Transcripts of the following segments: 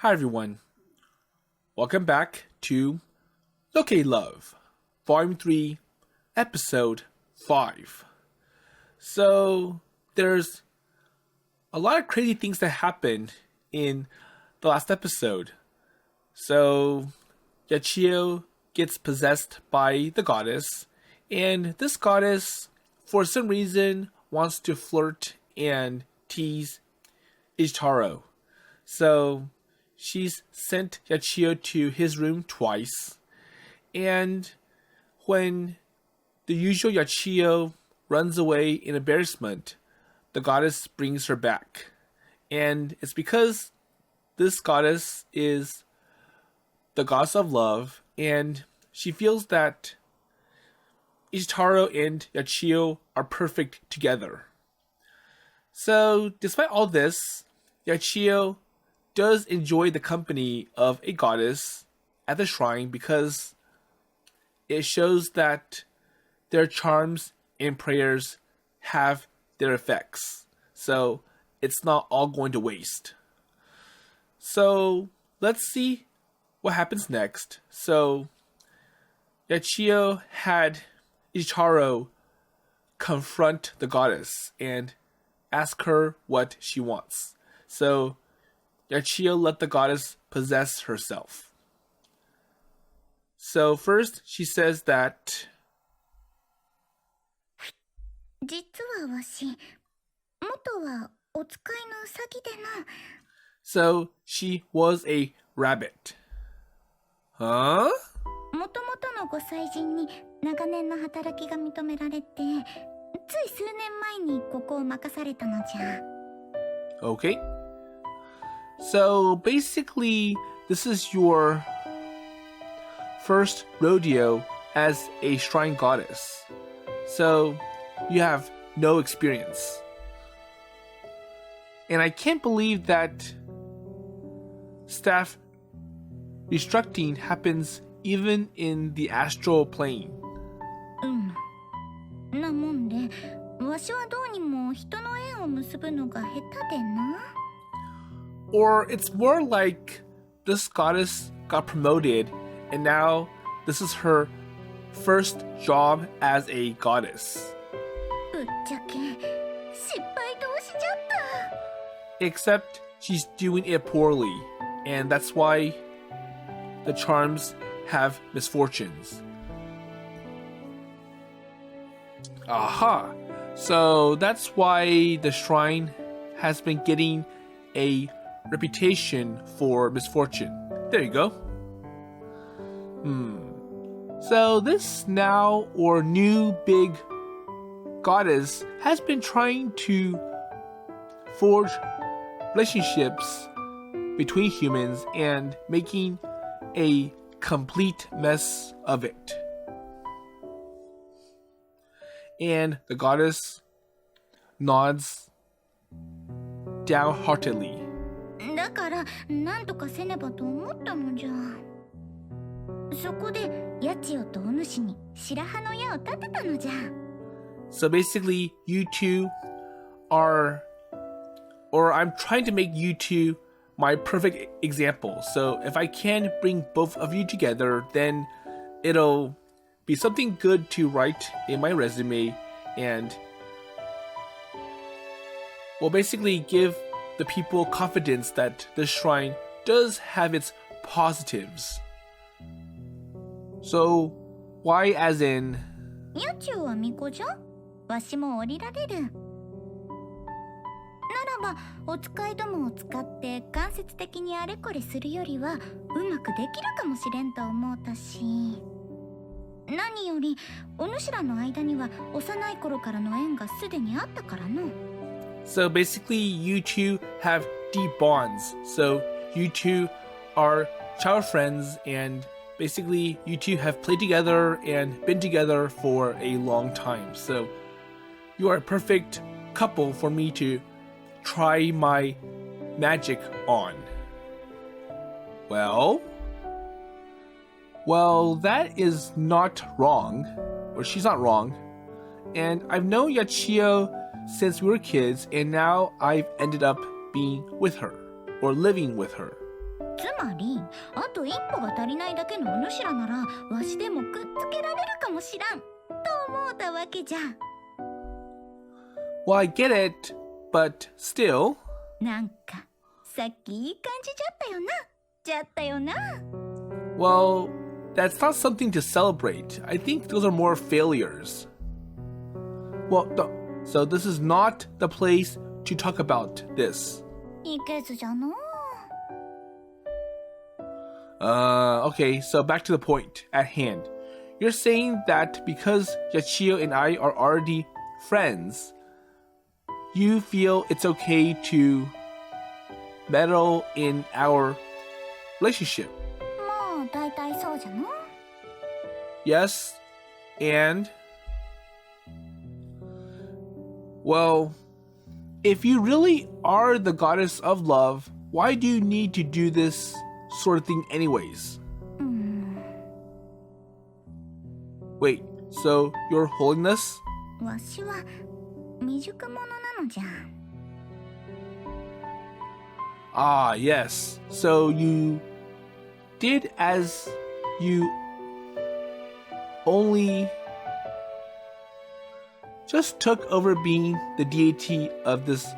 Hi everyone, welcome back to Loca-Love, Volume 3, Episode 5. So, there's a lot of crazy things that happened in the last episode. So, Yachiyo gets possessed by the goddess, and this goddess, for some reason, wants to flirt and tease Ichitaro. So, she's sent Yachiyo to his room twice, and when the usual Yachiyo runs away in embarrassment, the goddess brings her back. And it's because this goddess is the goddess of love, and she feels that Ichitaro and Yachiyo are perfect together. So, despite all this, Yachiyo does enjoy the company of a goddess at the shrine because it shows that their charms and prayers have their effects. So it's not all going to waste. So let's see what happens next. So Yachiyo had Ichitaro confront the goddess and ask her what she wants. So Yachiyo let the goddess possess herself. So first, she says that so she was a rabbit. Huh? Okay. So basically, this is your first rodeo as a shrine goddess. So you have no experience. And I can't believe that staff restructuring happens even in the astral plane. Or it's more like this goddess got promoted and now this is her first job as a goddess. Except she's doing it poorly, and that's why the charms have misfortunes. Aha! So that's why the shrine has been getting a reputation for misfortune. There you go. So this now or new big goddess has been trying to forge relationships between humans and making a complete mess of it. And the goddess nods downheartedly. So basically, you two are, or I'm trying to make you two my perfect example. So if I can bring both of you together, then it'll be something good to write in my resume and will basically give the people confidence that this shrine does have its positives. So, why as in? So basically, you two have deep bonds. So you two are child friends, and basically you two have played together and been together for a long time. So you are a perfect couple for me to try my magic on. Well, that is not wrong, or she's not wrong. And I've known Yachiyo since we were kids, and now I've ended up being with her, or living with her. つまり、あと一歩が足りないだけのお主らなら、わしでもくっつけられるかもしらん、と思うたわけじゃ。Well, I get it, but still. なんか、さっきいい感じじゃったよな。Well, that's not something to celebrate. I think those are more failures. Well, so this is not the place to talk about this. いけずじゃの。Okay, so back to the point at hand. You're saying that because Yachiyo and I are already friends, you feel it's okay to meddle in our relationship. まあ、だいたいそうじゃの。Yes, and... Well, if you really are the goddess of love, why do you need to do this sort of thing anyways? Wait, so your holiness? わしは未熟者なのじゃ。Ah, yes. So you did as you only just took over being the deity of this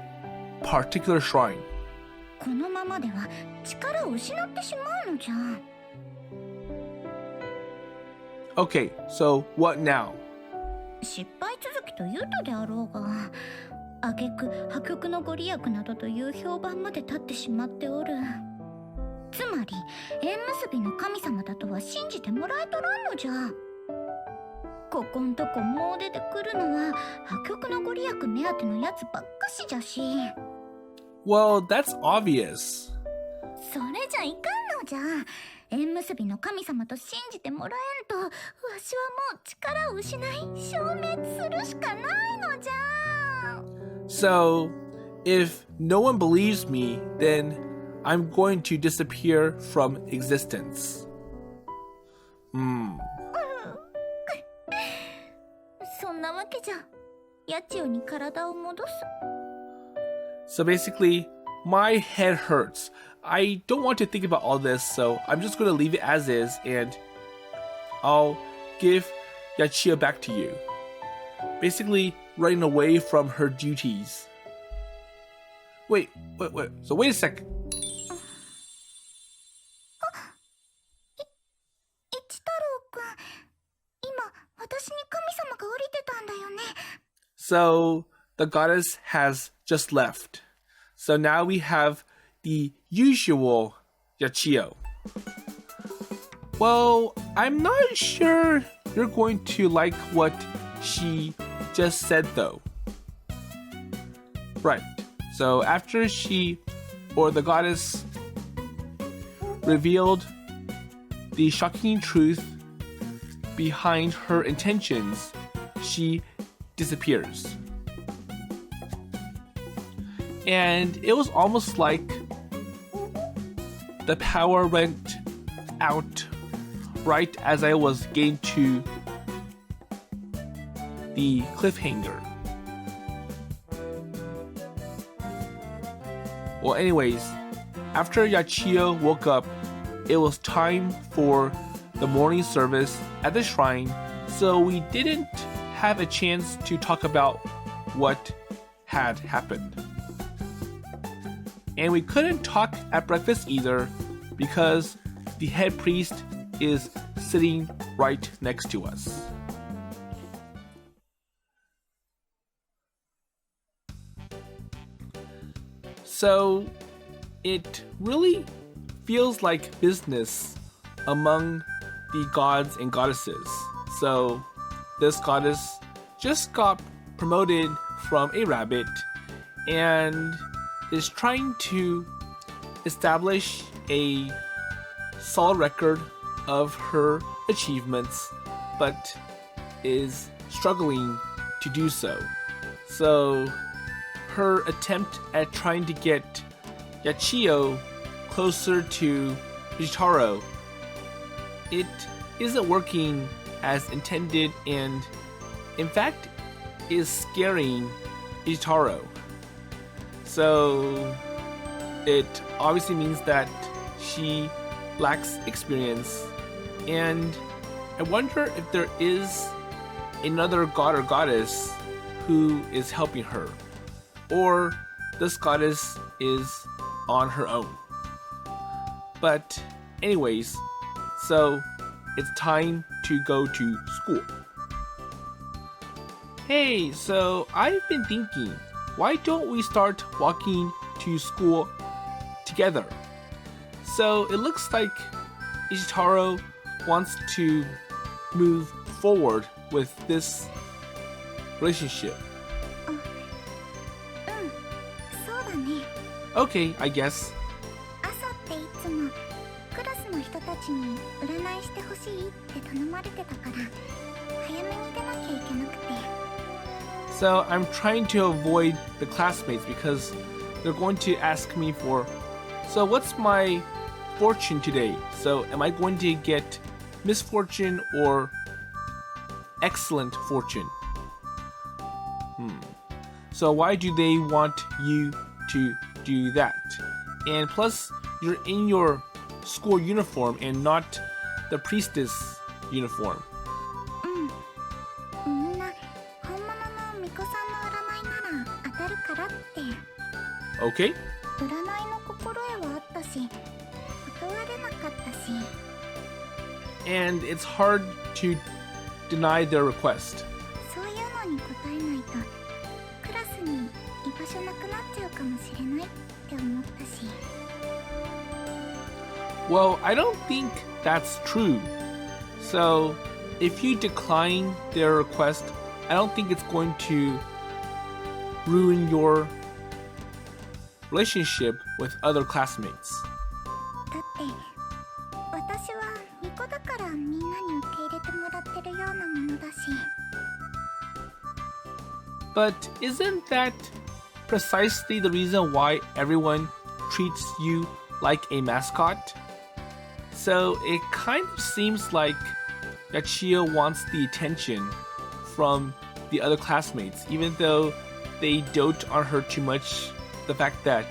particular shrine. このままでは力を失ってしまうのじゃ。Okay, so what now? 失敗続きと言うたであろうが、挙句破局のご利益などという評判まで立ってしまっておる。つまり縁結びの神様だとは信じてもらえとらんのじゃ。ここんとこもう出てくるのは破局のご利益目当てのやつばっかしじゃし。Well, that's obvious. それじゃいかんのじゃ。縁結びの神様と信じてもらえんと、わしはもう力を失い消滅するしかないのじゃ。So, if no one believes me, then I'm going to disappear from existence. そんなわけじゃ。ヤチオに体を戻す。So basically, my head hurts. I don't want to think about all this, so I'm just going to leave it as is, and I'll give Yachiyo back to you. Basically, running away from her duties. Wait. So wait a sec. 一太郎くん、今私に神様が降りてたんだよね。So the goddess has just left. So now we have the usual Yachiyo. Well, I'm not sure you're going to like what she just said though. Right. So after the goddess revealed the shocking truth behind her intentions, she disappears. And it was almost like the power went out right as I was getting to the cliffhanger. Well, anyways, after Yachiyo woke up, it was time for the morning service at the shrine, so we didn't have a chance to talk about what had happened. And we couldn't talk at breakfast either because the head priest is sitting right next to us. So it really feels like business among the gods and goddesses. So this goddess just got promoted from a rabbit and is trying to establish a solid record of her achievements, but is struggling to do so. So her attempt at trying to get Yachiyo closer to Ichitaro, it isn't working as intended, and in fact is scaring Ichitaro. So it obviously means that she lacks experience, and I wonder if there is another god or goddess who is helping her, or this goddess is on her own. But anyways, so it's time to go to school. Hey, so I've been thinking, why don't we start walking to school together? So it looks like Ichitaro wants to move forward with this relationship. Okay, I guess. 朝っていつもクラスの人たちに占いしてほしいって頼まれてたから早めに出なきゃいけなくて。So I'm trying to avoid the classmates because they're going to ask me for, so what's my fortune today? So am I going to get misfortune or excellent fortune? So why do they want you to do that? And plus, you're in your school uniform and not the priestess uniform. みんな本物の巫女さんの占いなら当たるからって。 Okay? 占いの心得はあったし、断れなかったし。 And it's hard to deny their request. そういうのに答えないとクラスに居場所なくなっちゃうかもしれないって思ったし。 Well, I don't think that's true. So, if you decline their request, I don't think it's going to ruin your relationship with other classmates. だって私は巫女だからみんなに受け入れてもらってるようなものだし。 But isn't that precisely the reason why everyone treats you like a mascot? So it kind of seems like Yachiyo wants the attention from the other classmates, even though they dote on her too much. The fact that,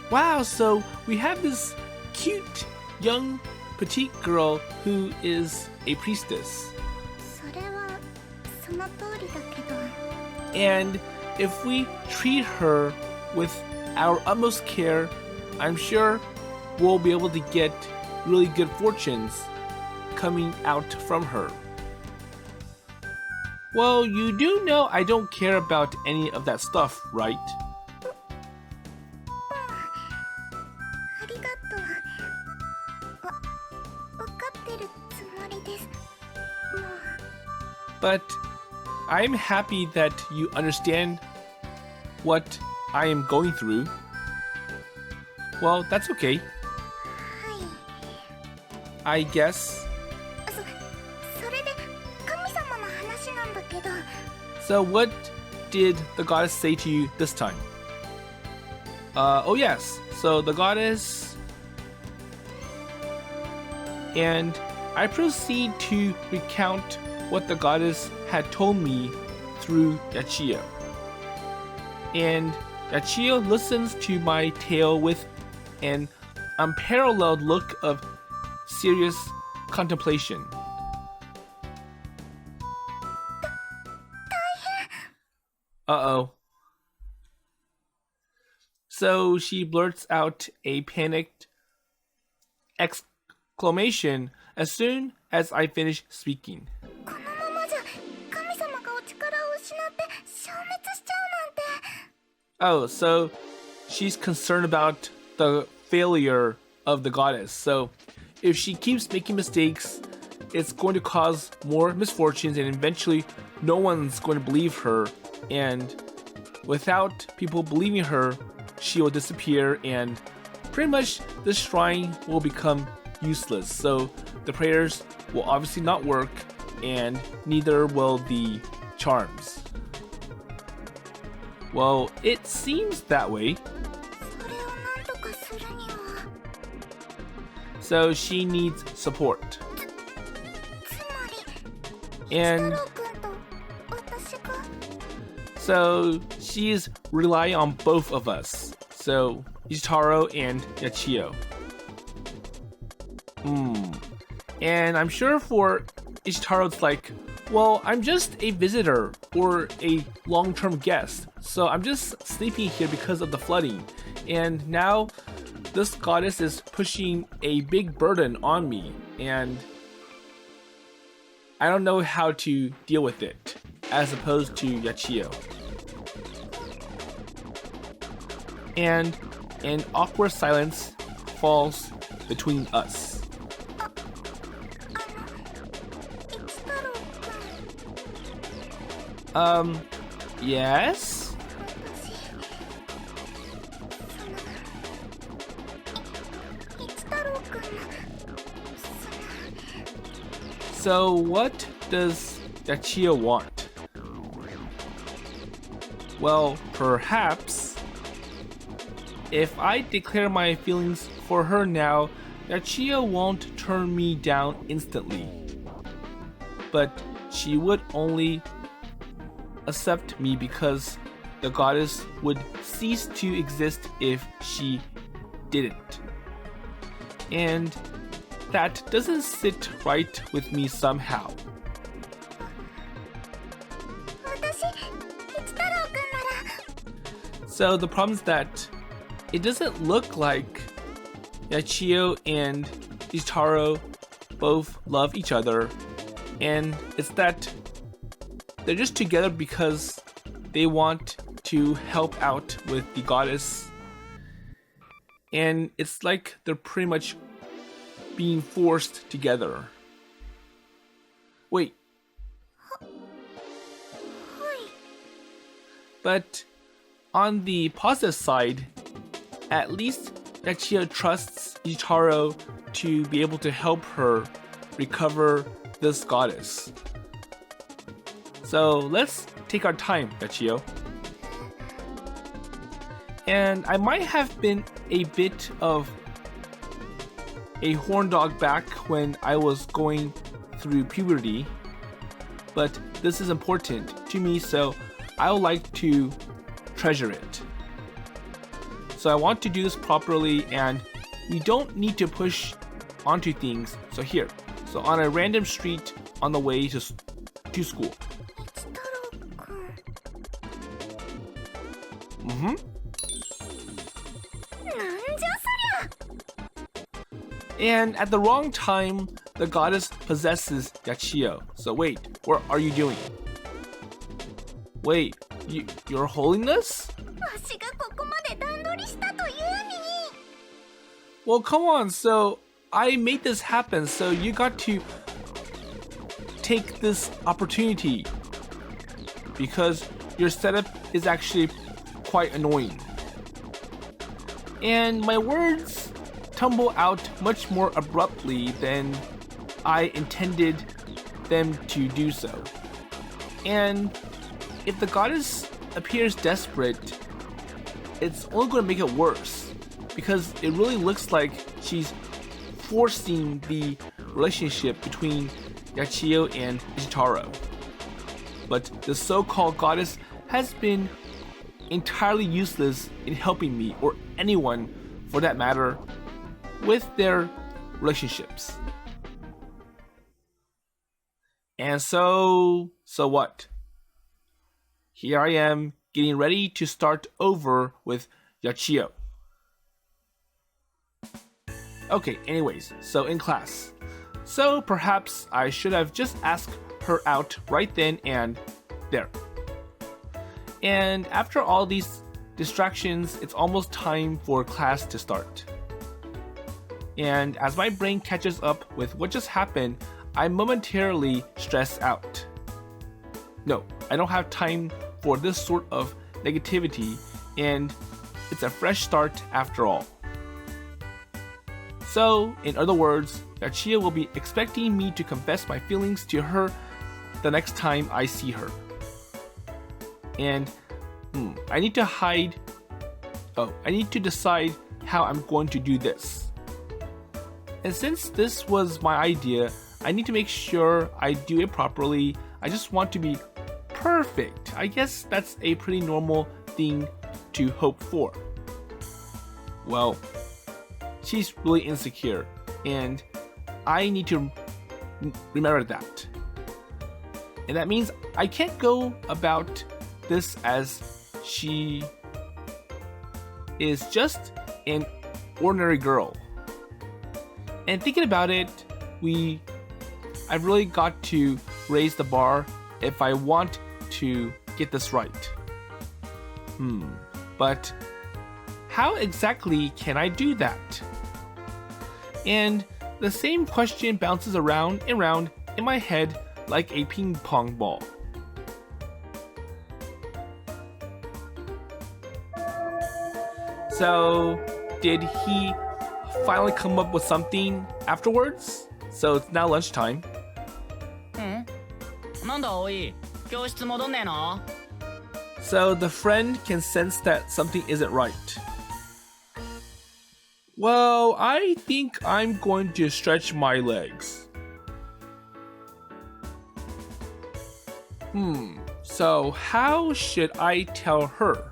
wow, so we have this cute young petite girl who is a priestess. それはその通りだけど。 And if we treat her with our utmost care, I'm sure we'll be able to get really good fortunes coming out from her. Well, you do know I don't care about any of that stuff, right? ありがとう。わかってるつもりです。もう。 But I'm happy that you understand what I am going through. Well, that's okay. はい。 I guess. それで神様の話なんだけど。 So what did the goddess say to you this time? Oh yes, so the goddess... And I proceed to recount what the goddess had told me through Yachiyo. And Yachiyo listens to my tale with an unparalleled look of serious contemplation. Uh-oh. So she blurts out a panicked exclamation as soon as I finish speaking. このままじゃ神様がお力を失って消滅しちゃうなんて。 Oh, so she's concerned about the failure of the goddess. So if she keeps making mistakes, it's going to cause more misfortunes, and eventually no one's going to believe her. And without people believing her, she will disappear, and pretty much this shrine will become useless. So the prayers will obviously not work, and neither will the charms. Well, it seems that way. それをなんとかするには。 So she needs support. つまり。 And 太郎くんと私が。 so she's relying on both of us. So Ichitaro and Yachiyo. And I'm sure for Ichitaro it's like, well, I'm just a visitor or a long-term guest, so I'm just sleeping here because of the flooding. And now this goddess is pushing a big burden on me, and I don't know how to deal with it, as opposed to Yachiyo. And an awkward silence falls between us. Yes? So what does Yachiyo want? Well, perhaps if I declare my feelings for her now, Yachiyo won't turn me down instantly. But she would only accept me because the goddess would cease to exist if she didn't. And that doesn't sit right with me somehow. So the problem is that it doesn't look like Yachiyo and Ichitaro both love each other, and it's that they're just together because they want to help out with the goddess, and it's like they're pretty much being forced together. Wait. But on the positive side, at least Yachiyo trusts Ichitaro to be able to help her recover this goddess. So let's take our time, Yachiyo. And I might have been a bit of a horn dog back when I was going through puberty, but this is important to me, so I would like to treasure it. So I want to do this properly, and we don't need to push onto things. So here, so on a random street on the way to school. And at the wrong time, the goddess possesses Yachiyo. So wait, what are you doing? Wait, your holiness? Well, come on, so I made this happen, so you got to take this opportunity, because your setup is actually quite annoying. And my words tumble out much more abruptly than I intended them to do so. And if the goddess appears desperate, it's only going to make it worse, because it really looks like she's forcing the relationship between Yachiyo and Ichitaro. But the so-called goddess has been entirely useless in helping me, or anyone for that matter, with their relationships. And so what? Here I am getting ready to start over with Yachiyo. Okay, anyways, so in class. So perhaps I should have just asked her out right then and there. And after all these distractions, it's almost time for class to start. And as my brain catches up with what just happened, I momentarily stress out. No, I don't have time for this sort of negativity, and it's a fresh start after all. So, in other words, Yachiyo will be expecting me to confess my feelings to her the next time I see her. And I need to decide how I'm going to do this. And since this was my idea, I need to make sure I do it properly. I just want to be perfect. I guess that's a pretty normal thing to hope for. Well, she's really insecure, and I need to remember that. And that means I can't go about this as she is just an ordinary girl. And thinking about it, I've really got to raise the bar if I want to get this right. But how exactly can I do that? And the same question bounces around and round in my head like a ping pong ball. So, did he finally come up with something afterwards? So it's now lunchtime. なんだ葵、教室戻んねえの? So the friend can sense that something isn't right. Well, I think I'm going to stretch my legs. So how should I tell her?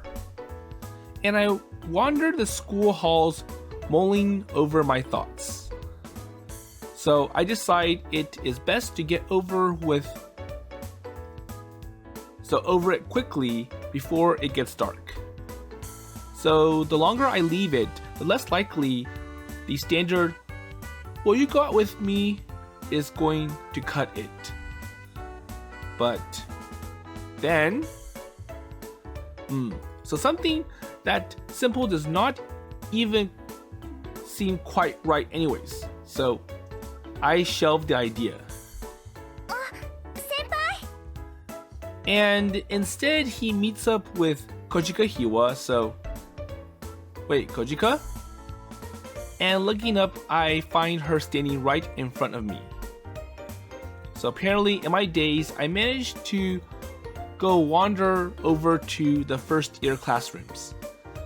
And I wander the school halls mulling over my thoughts. So I decide it is best to get over it quickly before it gets dark. So the longer I leave it, the less likely the standard "will you go out with me" is going to cut it. But then, so something that simple does not even seem quite right anyways. So I shelved the idea. Senpai? And instead he meets up with Kojika Hiwa, so... Wait, Kojika? And looking up, I find her standing right in front of me. So apparently in my days, I managed to go wander over to the first year classrooms.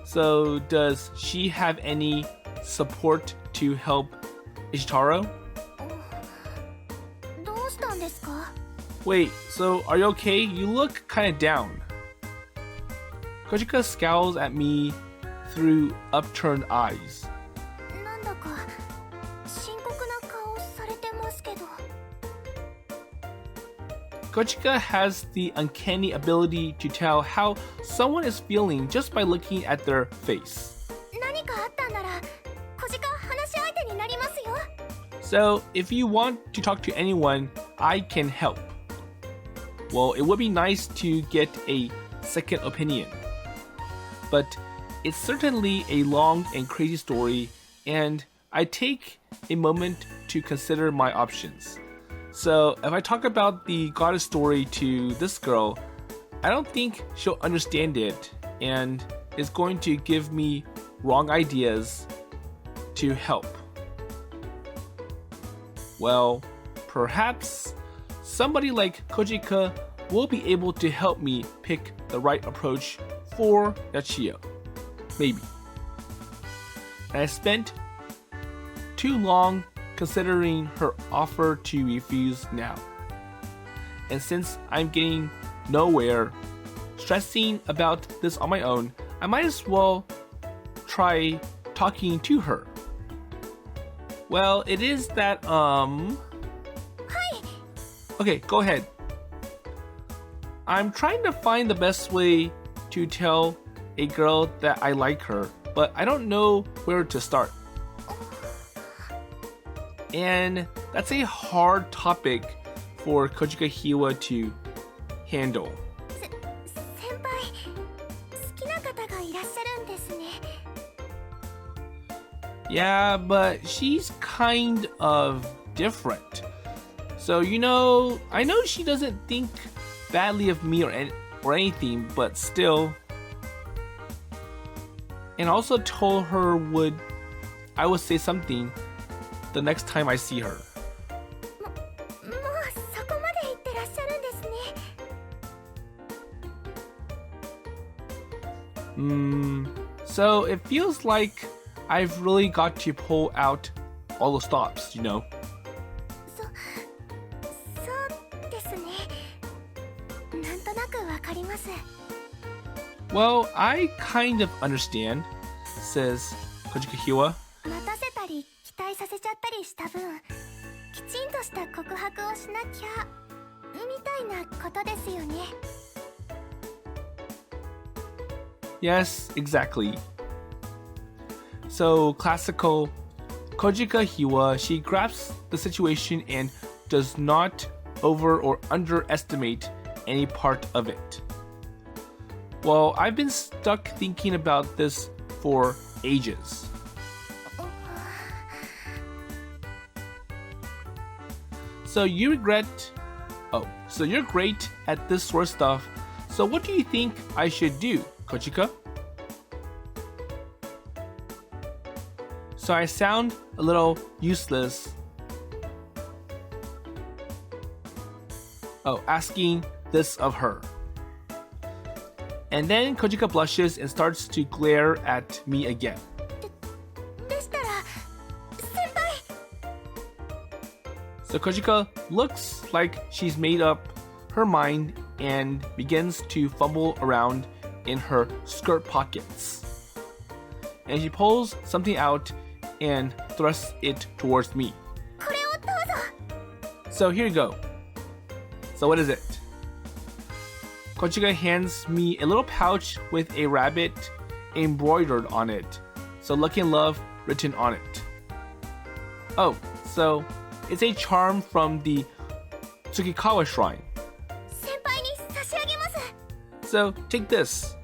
So does she have any support to help Ichitaro? どうしたんですか? Wait, so are you okay? You look kinda down. Kojika scowls at me through upturned eyes. なんだか深刻な顔されてますけど。 Kojika has the uncanny ability to tell how someone is feeling just by looking at their face. 何かあったんなら、小鹿話し相手になりますよ。 So, if you want to talk to anyone, I can help. Well, it would be nice to get a second opinion. But it's certainly a long and crazy story, and I take a moment to consider my options. So, if I talk about the goddess story to this girl, I don't think she'll understand it and is going to give me wrong ideas to help. Well, perhaps somebody like Kojika will be able to help me pick the right approach for Yachiyo. Maybe. And I spent too long considering her offer to refuse now. And since I'm getting nowhere stressing about this on my own, I might as well try talking to her. Well, it is that, Hi. Okay, go ahead. I'm trying to find the best way to tell a girl that I like her, but I don't know where to start. And that's a hard topic for Kojika Hiwa to handle. 先輩、好きな方がいらっしゃるんですね。 Yeah, but she's kind of different. So, I know she doesn't think badly of me or anything, but still. And also told her I would say something the next time I see her. もうそこまで言ってらっしゃるんですね。So it feels like I've really got to pull out all the stops, そうですね。なんとなくわかります。 Well, I kind of understand, says Kojika Hiwa. 待たせたり期待させちゃったりした分、きちんとした告白をしなきゃみたいなことですよね。 Yes, exactly. So, classical Kojika Hiwa, she grasps the situation and does not over or underestimate any part of it. Well, I've been stuck thinking about this for ages. So you're great at this sort of stuff. So what do you think I should do, Kojika? So I sound a little useless. Asking this of her. And then Kojika blushes and starts to glare at me again. でしたら先輩 So Kojika looks like she's made up her mind and begins to fumble around in her skirt pockets. And she pulls something out and thrusts it towards me. これをどうぞ So here you go. So what is it? Kojika hands me a little pouch with a rabbit embroidered on it. So lucky and love written on it. Oh, so it's a charm from the Tsukikawa shrine. 先輩に差し上げます So take this.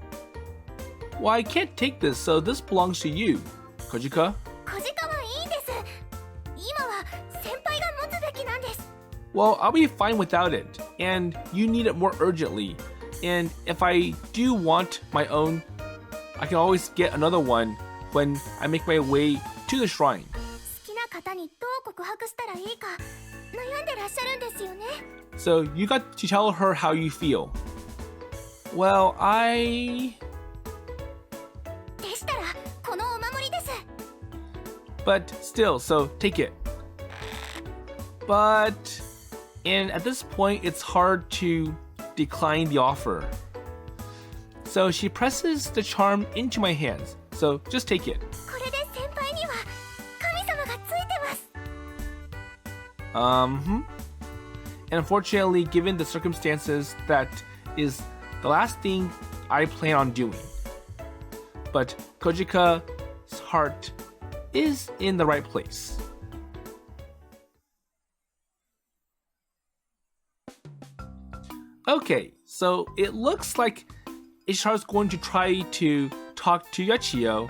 Well, I can't take this, so this belongs to you, Kojika. 小鹿はいいです今は先輩が持つべきなんです Well, I'll be fine without it, and you need it more urgently. And if I do want my own, I can always get another one when I make my way to the shrine. 好きな方にどう告白したらいいか悩んでらっしゃるんですよね So you got to tell her how you feel. Well, でしたらこのお守りです But still, so take it. And at this point, it's hard to decline the offer. So she presses the charm into my hands. So just take it. これで先輩には神様がついてます And unfortunately, given the circumstances, that is the last thing I plan on doing. But Kojika's heart is in the right place. Okay, so it looks like Ichitaro's going to try to talk to Yachiyo,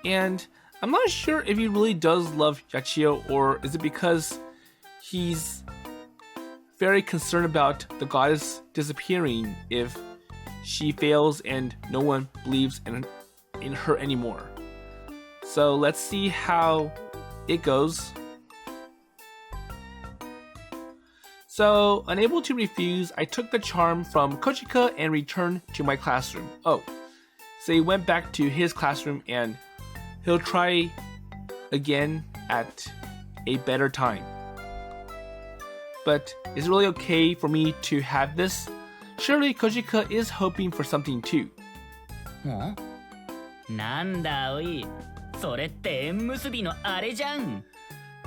and I'm not sure if he really does love Yachiyo, or is it because he's very concerned about the goddess disappearing if she fails and no one believes in her anymore. So let's see how it goes. So, unable to refuse, I took the charm from Kojika and returned to my classroom. Oh, so he went back to his classroom and he'll try again at a better time. But is it really okay for me to have this? Surely Kojika is hoping for something too. なんだおいそれって縁結びのあれじゃん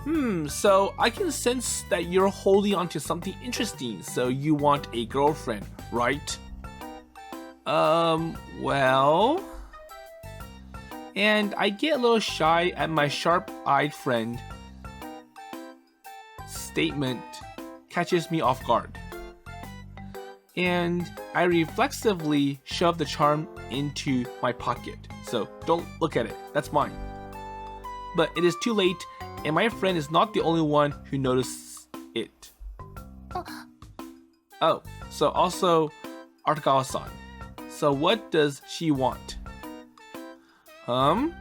So I can sense that you're holding on to something interesting, so you want a girlfriend, right? Well... And I get a little shy at my sharp-eyed friend. Statement catches me off guard. And I reflexively shove the charm into my pocket. So don't look at it, that's mine. But it is too late, and my friend is not the only one who noticed it. Oh, so also Artagawa-san. So what does she want? And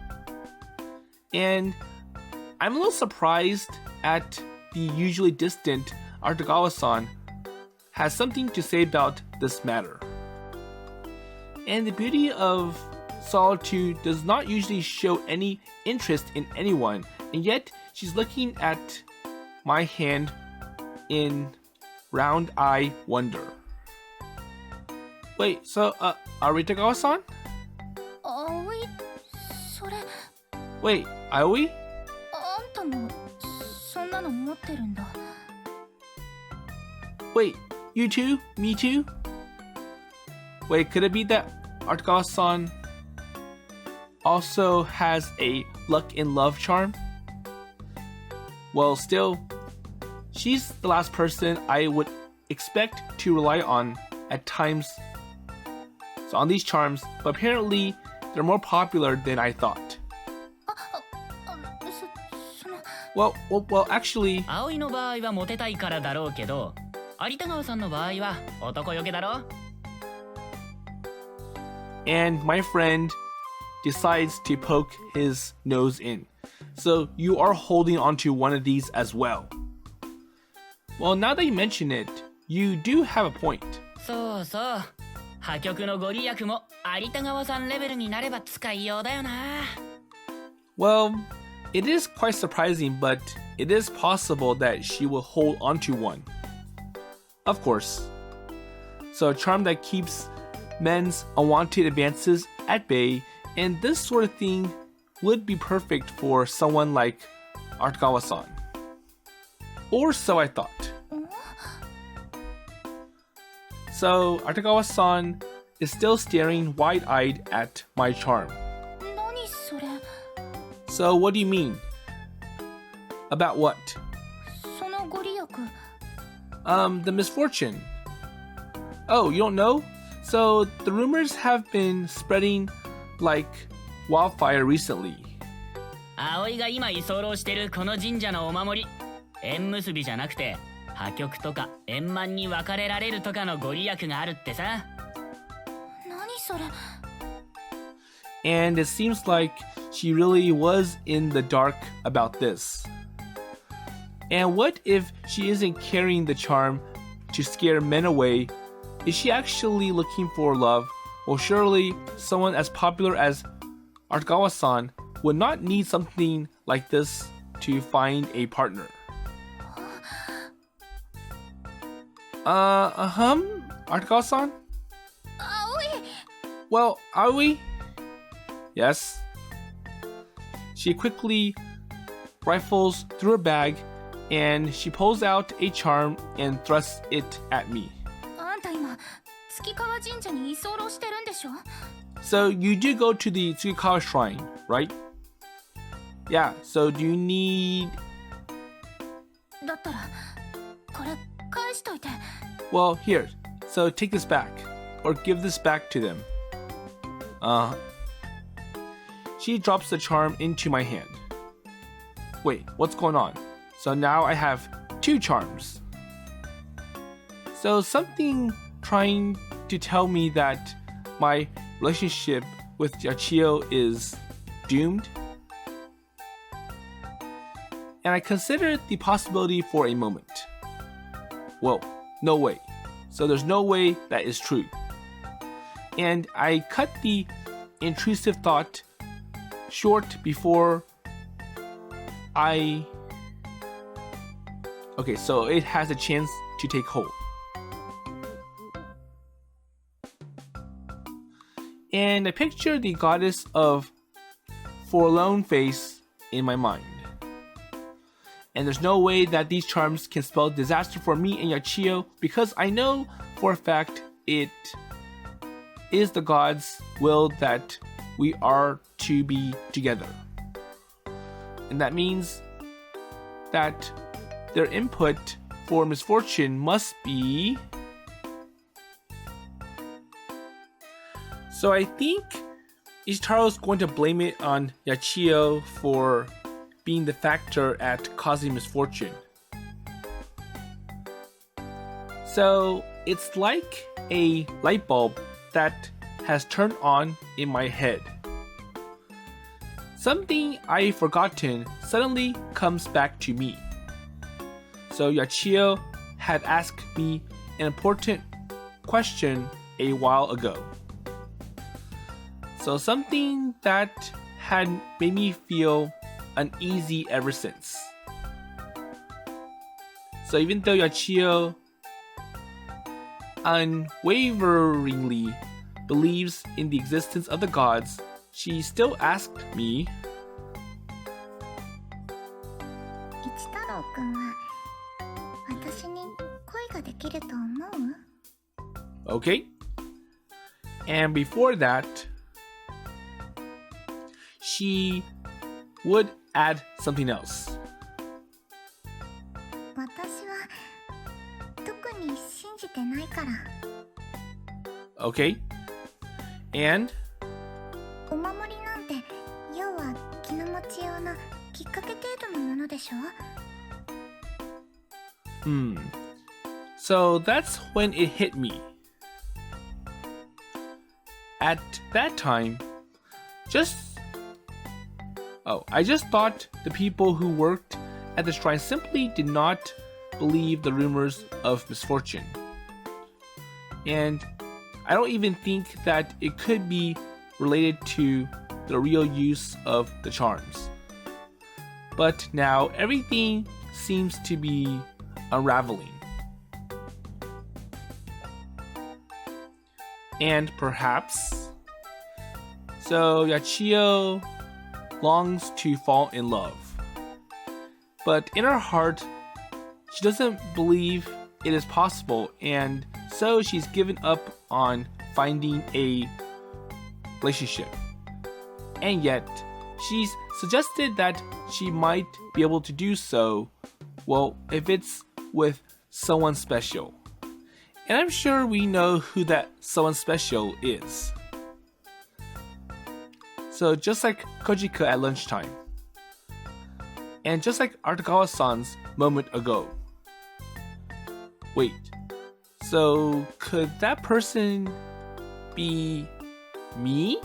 I'm a little surprised at the usually distant Artagawa-san has something to say about this matter. And the beauty of solitude does not usually show any interest in anyone, and yet she's looking at my hand in round-eye wonder. Wait, so, Artagawa-san? Aoi, それ Wait, Aoi? あんたもそんなの持ってるんだ Wait, you too? Me too? Wait, could it be that Artagawa-san also has a luck in love charm? Well, still, she's the last person I would expect to rely on at times. So on these charms, but apparently they're more popular than I thought. Well, actually, 葵の場合はモテたいからだろうけど、有田川さんの場合は男よけだろ。 and my friend decides to poke his nose in. So you are holding onto one of these as well. Well, now that you mention it, you do have a point. そうそう。破局のご利益も有田川さんレベルになれば使いようだよな。 Well, it is quite surprising, but it is possible that she will hold onto one. Of course. So a charm that keeps men's unwanted advances at bay, and this sort of thing would be perfect for someone like Artagawa-san. Or so I thought. So Artagawa-san is still staring wide-eyed at my charm. So what do you mean? About what? The misfortune. Oh, you don't know? So the rumors have been spreading like wildfire recently. 葵が今居候してるこの神社のお守り、縁結びじゃなくて破局とか円満に別れられるとかのご利益があるってさ。何それ? And it seems like she really was in the dark about this. And what if she isn't carrying the charm to scare men away? Is she actually looking for love? Well, surely someone as popular as Artagawa-san would not need something like this to find a partner. Artagawa-san? Aoi! Well, Aoi? Yes. She quickly rifles through her bag and she pulls out a charm and thrusts it at me. So you do go to the Tsuchiyama shrine, right? Yeah, so do you need... Well, here, so take this back, or give this back to them. She drops the charm into my hand. Wait, what's going on? So now I have 2 charms. So something trying to tell me that my relationship with Yachiyo is doomed? And I considered the possibility for a moment. Whoa, no way. So there's no way that is true. And I cut the intrusive thought short before I... Okay, so it has a chance to take hold. And I picture the goddess of forlorn face in my mind. And there's no way that these charms can spell disaster for me and Yachiyo, because I know for a fact it is the gods' will that we are to be together. And that means that their input for misfortune must be... So I think Ichitaro is going to blame it on Yachiyo for being the factor at causing misfortune. So it's like a light bulb that has turned on in my head. Something I've forgotten suddenly comes back to me. So Yachiyo had asked me an important question a while ago. So something that had made me feel uneasy ever since. So even though Yachiyo unwaveringly believes in the existence of the gods, she still asked me, 一太郎くんは私に恋ができると思う？ Okay. And before that, she would add something else. 私は特に信じてないから。 Okay. And お守りなんて要は気の持ちようのきっかけ程度のものでしょ？ So that's when it hit me. At that time, I just thought the people who worked at the shrine simply did not believe the rumors of misfortune. And I don't even think that it could be related to the real use of the charms. But now everything seems to be unraveling. And perhaps, so Yachiyo longs to fall in love. But in her heart, she doesn't believe it is possible, and so she's given up on finding a relationship. And yet, she's suggested that she might be able to do so, well, if it's with someone special. And I'm sure we know who that someone special is. So just like Kojika at lunchtime. And just like Artagawa-san's moment ago. Wait, so could that person be me?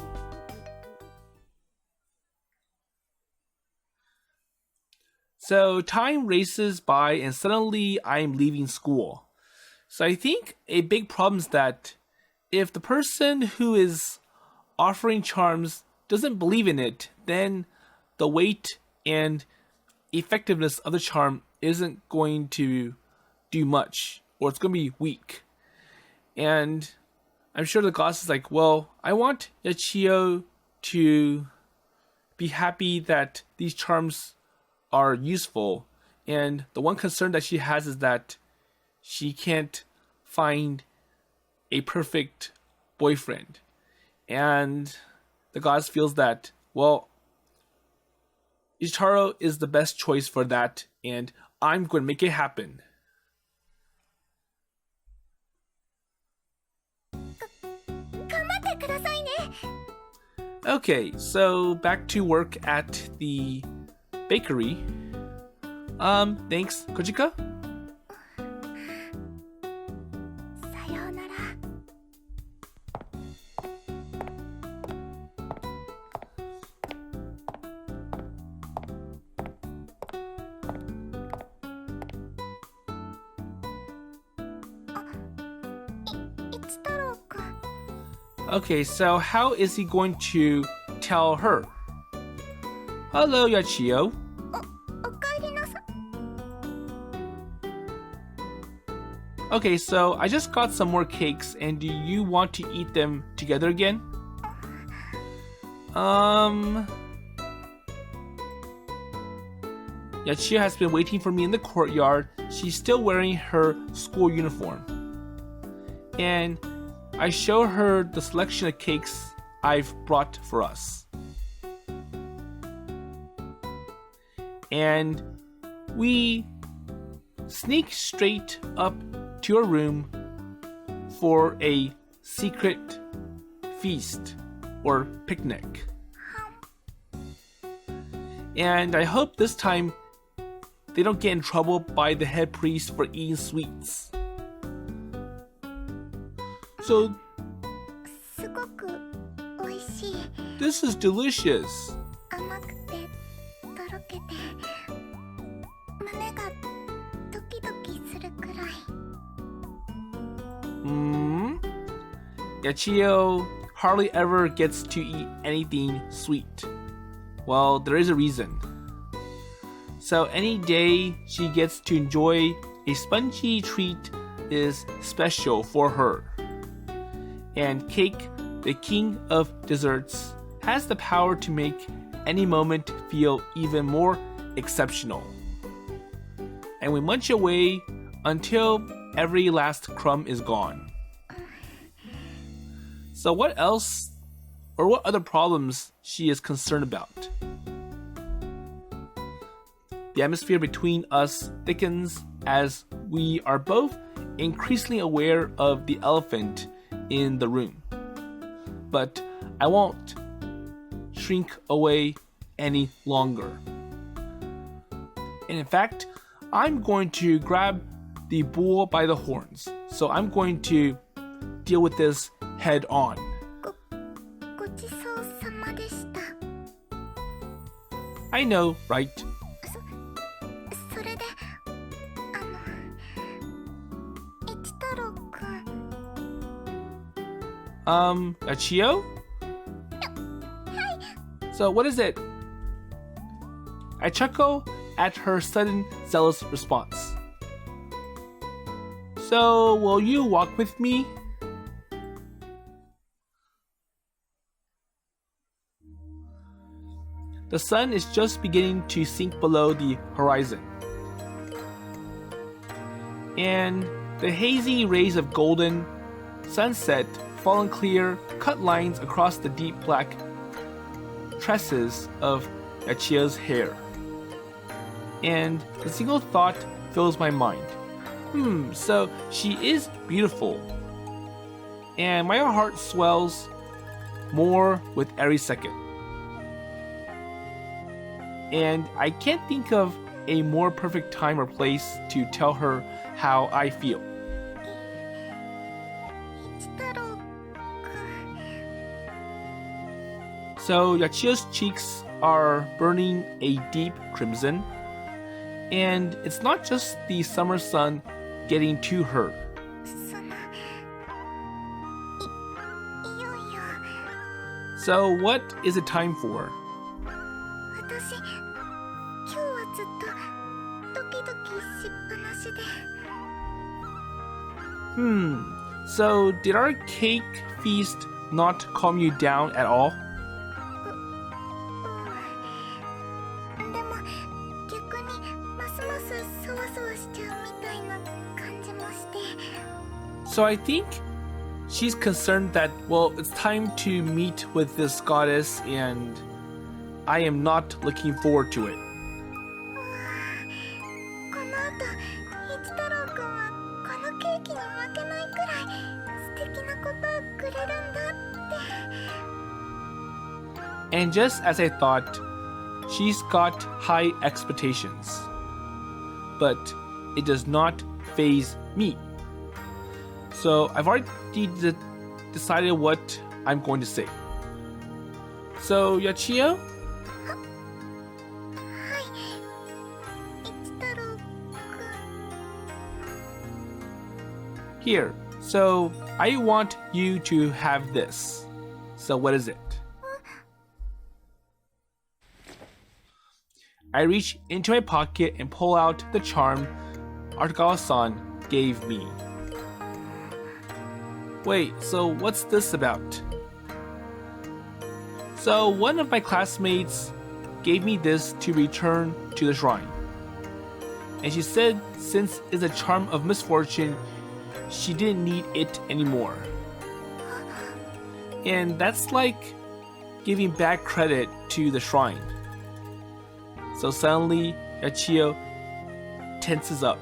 So time races by and suddenly I'm leaving school. So I think a big problem is that if the person who is offering charms doesn't believe in it, then the weight and effectiveness of the charm isn't going to do much, or it's going to be weak. And I'm sure the goddess is like, well, I want Yachiyo to be happy that these charms are useful. And the one concern that she has is that she can't find a perfect boyfriend. And the goddess feels that, well, Ichitaro is the best choice for that, and I'm going to make it happen. Okay, so back to work at the bakery. Thanks, Kojika. Okay, so how is he going to tell her? Hello, Yachiyo. Okay, so I just got some more cakes, and do you want to eat them together again? Yachiyo has been waiting for me in the courtyard. She's still wearing her school uniform. And I show her the selection of cakes I've brought for us. And we sneak straight up to her room for a secret feast or picnic. And I hope this time they don't get in trouble by the head priest for eating sweets. So, this is delicious. Yachiyo hardly ever gets to eat anything sweet. Well, there is a reason. So any day she gets to enjoy a spongy treat is special for her. And cake, the king of desserts, has the power to make any moment feel even more exceptional. And we munch away until every last crumb is gone. So what else, or what other problems she is concerned about? The atmosphere between us thickens as we are both increasingly aware of the elephant in the room. But I won't shrink away any longer. And in fact, I'm going to grab the bull by the horns. So I'm going to deal with this head on. ごちそうさまでした。 I know, right? それで、一太郎くん。Yachiyo? So what is it? I chuckle at her sudden zealous response. So will you walk with me? The sun is just beginning to sink below the horizon, and the hazy rays of golden sunset falling clear cut lines across the deep black tresses of Yachiyo's hair. And a single thought fills my mind. So she is beautiful. And my heart swells more with every second. And I can't think of a more perfect time or place to tell her how I feel. 一太郎くん。 So Yachiyo's cheeks are burning a deep crimson, and it's not just the summer sun getting to her. その、いよいよ。 So what is it time for? 私、今日はずっとドキドキしっぱなしで。So did our cake feast not calm you down at all? でも逆にますますそわそわしちゃうみたいな感じもして。 So I think she's concerned that, well, it's time to meet with this goddess and I am not looking forward to it. この後、一太郎くんはこのケーキに負けないくらい素敵なことをくれるんだって。 And just as I thought, she's got high expectations. But it does not faze me. So I've already decided what I'm going to say. So Yachiyo? はい、一太郎くん。 Here. So I want you to have this. So what is it? I reach into my pocket and pull out the charm Artagawa-san gave me. Wait, so what's this about? So one of my classmates gave me this to return to the shrine. And she said since it's a charm of misfortune, she didn't need it anymore. And that's like giving bad credit to the shrine. So suddenly, Yachiyo tenses up.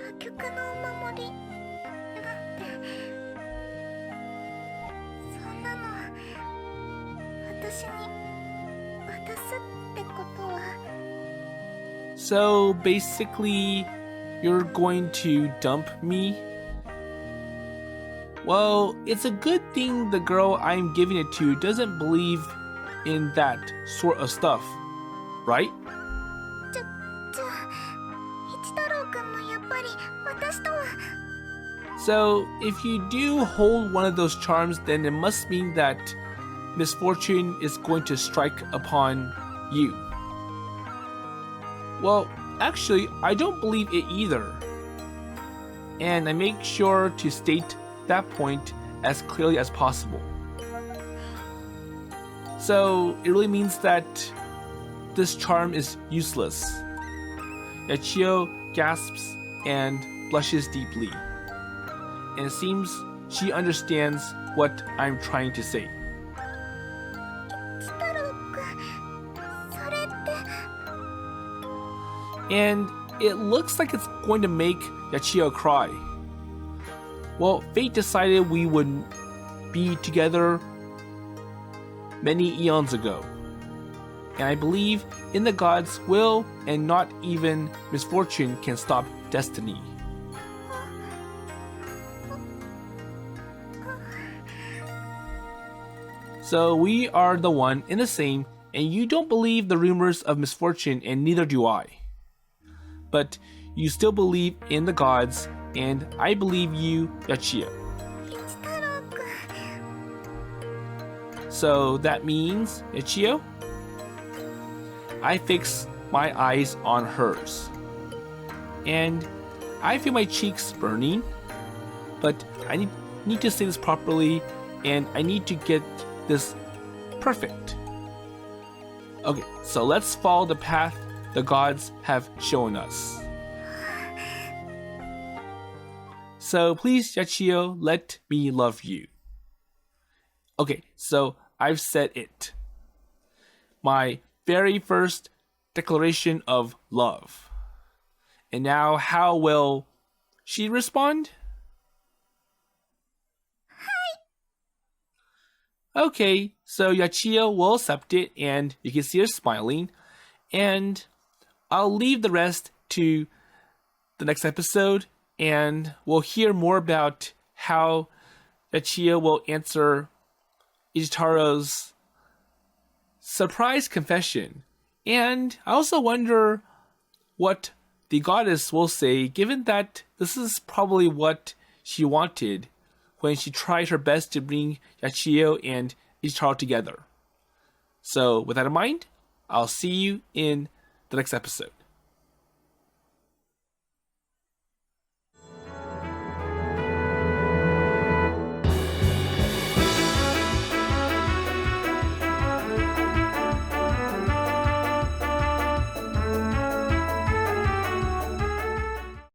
破局のお守りなんて、そんなの私に渡すってことは。 So basically, you're going to dump me? Well, it's a good thing the girl I'm giving it to doesn't believe in that sort of stuff, right? じゃあ、一太郎くんもやっぱり私とは。 So if you do hold one of those charms, then it must mean that misfortune is going to strike upon you. Well, actually, I don't believe it either. And I make sure to state that point as clearly as possible. So it really means that this charm is useless. Yachiyo gasps and blushes deeply. And it seems she understands what I'm trying to say. 太郎くん、それって。 And it looks like it's going to make Yachiyo cry. Well, fate decided we would be together many eons ago. And I believe in the gods' will, and not even misfortune can stop destiny. So we are the one and the same, and you don't believe the rumors of misfortune, and neither do I. But you still believe in the gods, and I believe you, Yachiyo. 太郎くん。 So that means, Yachiyo, I fix my eyes on hers. And I feel my cheeks burning, but I need to say this properly, and I need to get this perfect. Okay, so let's follow the path the gods have shown us. So please, Yachiyo, let me love you. Okay, so I've said it. My very first declaration of love. And now how will she respond? Okay, so Yachiyo will accept it, and you can see her smiling. And I'll leave the rest to the next episode, and we'll hear more about how Yachiyo will answer Ichitaro's surprise confession. And I also wonder what the goddess will say, given that this is probably what she wanted when she tried her best to bring Yachiyo and Ichitaro together. So with that in mind, I'll see you in the next episode.